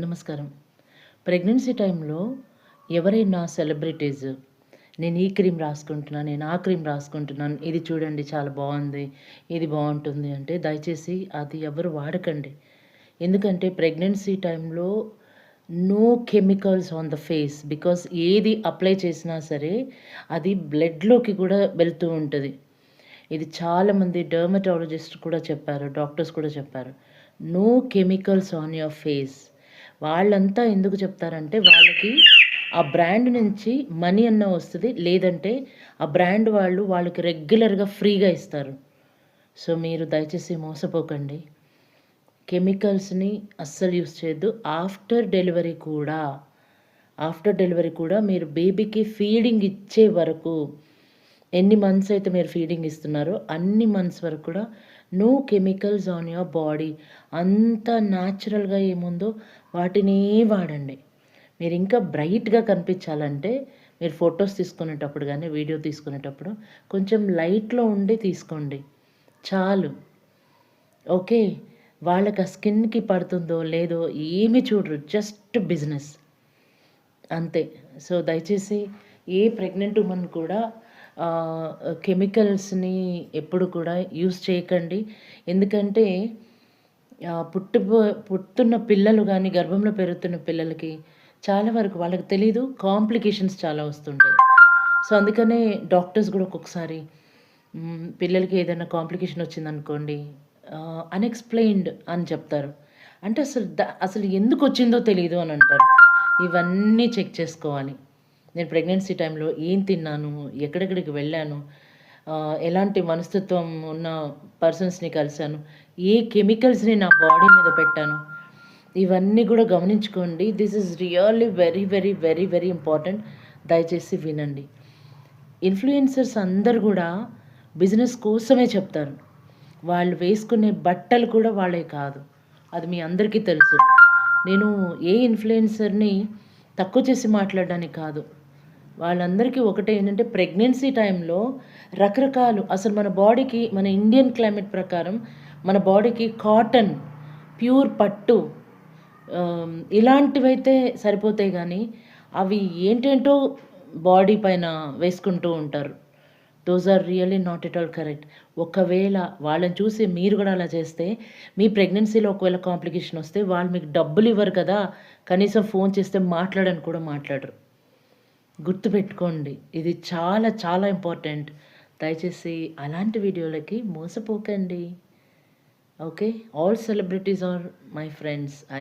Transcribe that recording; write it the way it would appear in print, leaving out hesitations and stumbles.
నమస్కారం. ప్రెగ్నెన్సీ టైంలో ఎవరైనా సెలబ్రిటీస్ నేను ఈ క్రీమ్ రాసుకుంటున్నాను, నేను ఆ క్రీమ్ రాసుకుంటున్నాను, ఇది చూడండి చాలా బావుంది, ఇది బావుంటుంది అంటే దయచేసి అది ఎవరు వాడకండి. ఎందుకంటే ప్రెగ్నెన్సీ టైంలో no chemicals on the face. Because ఏది అప్లై చేసినా సరే అది బ్లడ్‌లోకి కూడా వెళ్తూ ఉంటది. ఇది చాలామంది డెర్మటాలజిస్ట్ కూడా చెప్పారు, డాక్టర్స్ కూడా చెప్పారు. No chemicals on your face. వాళ్ళంతా ఎందుకు చెప్తారంటే వాళ్ళకి ఆ బ్రాండ్ నుంచి మనీ అన్నా వస్తది. లేదంటే ఆ బ్రాండ్ వాళ్ళు వాళ్ళకి రెగ్యులర్‌గా ఫ్రీగా ఇస్తారు. సో, మీరు దయచేసి మోసపోకండి. కెమికల్స్‌ని అస్సలు యూజ్ చేయొద్దు. ఆఫ్టర్ డెలివరీ కూడా మీరు బేబీకి ఫీడింగ్ ఇచ్చే వరకు ఎన్ని మంత్స్ అయితే మీరు ఫీడింగ్ ఇస్తున్నారో అన్ని మంత్స్ వరకు కూడా no chemicals on your body. అంతా న్యాచురల్‌గా ఏముందో వాటినే వాడండి. మీరు ఇంకా బ్రైట్‌గా కనిపించాలంటే మీరు ఫోటోస్ తీసుకునేటప్పుడు గానీ, వీడియో తీసుకునేటప్పుడు కొంచెం లైట్‌లో ఉండి తీసుకోండి చాలు. ఓకే. వాళ్ళకి ఆ స్కిన్‌కి పడుతుందో లేదో ఏమి చూడరు. జస్ట్ బిజినెస్ అంతే. సో, దయచేసి ఏ ప్రెగ్నెంట్ వుమన్ కూడా ఆహ్, కెమికల్స్‌ని ఎప్పుడు కూడా యూజ్ చేయకండి. ఎందుకంటే ఆహ్, పుట్టుబో పుడుతున్న పిల్లలు గానీ, గర్భంలో పెరుగుతున్న పిల్లలకి చాలా వరకు వాళ్ళకి తెలీదు. కాంప్లికేషన్స్ చాలా వస్తుంటాయి. సో, అందుకనే డాక్టర్స్ గూడా ఒక్కొక్కసారి పిల్లలకి ఏదైనా కాంప్లికేషన్ వచ్చిందనుకోండి, అన్‌ఎక్స్‌ప్లెయిన్డ్ అని చెప్తారు. అంటే అసలు ఎందుకొచ్చిందో తెలీదు అని అంటారు. ఇవన్నీ చెక్ చేసుకోవాలి. నేను ప్రెగ్నెన్సీ టైంలో ఏం తిన్నాను? ఎక్కడెక్కడికి వెళ్ళాను? ఎలాంటి మనస్తత్వం ఉన్న పర్సన్స్‌ని కలిసాను? ఏ కెమికల్స్‌ని నా బాడీ మీద పెట్టాను? ఇవన్నీ గూడా గమనించుకోండి. This is really very, very, very, very important. దయచేసి వినండి. ఇన్‌ఫ్లుయెన్సర్స్ అందరూ గూడా బిజినెస్ కోసమే చెప్తారు. వాళ్ళు వేసుకునే బట్టలు కూడా వాళ్ళయి కాదు. అది మీ అందరికీ తెలుసు. నేను ఏ ఇన్‌ఫ్లుయెన్సర్‌ని తక్కువ చేసి మాట్లాడడానికి కాదు. వాళ్ళందరికీ ఒకటే ఏంటంటే ప్రెగ్నెన్సీ టైంలో రకరకాలు అసలు మన బాడీకి మన ఇండియన్ క్లైమేట్ ప్రకారం మన బాడీకి కాటన్, ప్యూర్ పట్టు ఇలాంటివైతే సరిపోతాయి గానీ, అవి ఏంటేంటో బాడీ పైన వేసుకుంటూ ఉంటారు. Those are really not at all correct. ఒకవేళ వాళ్ళని చూసి మీరు గూడా అలా చేస్తే, మీ ప్రెగ్నెన్సీలో ఒకవేళ కాంప్లికేషన్ వస్తే వాళ్ళు మీకు డబ్బులివ్వరు కదా! కనీసం ఫోను చేస్తే మాట్లాడని కూడా మాట్లాడరు. గుర్తుపెట్టుకోండి. ఇది చాలా చాలా ఇంపార్టెంట్. దయచేసి అలాంటి వీడియోలకి మోసపోకండి. Okay. All celebrities are my friends.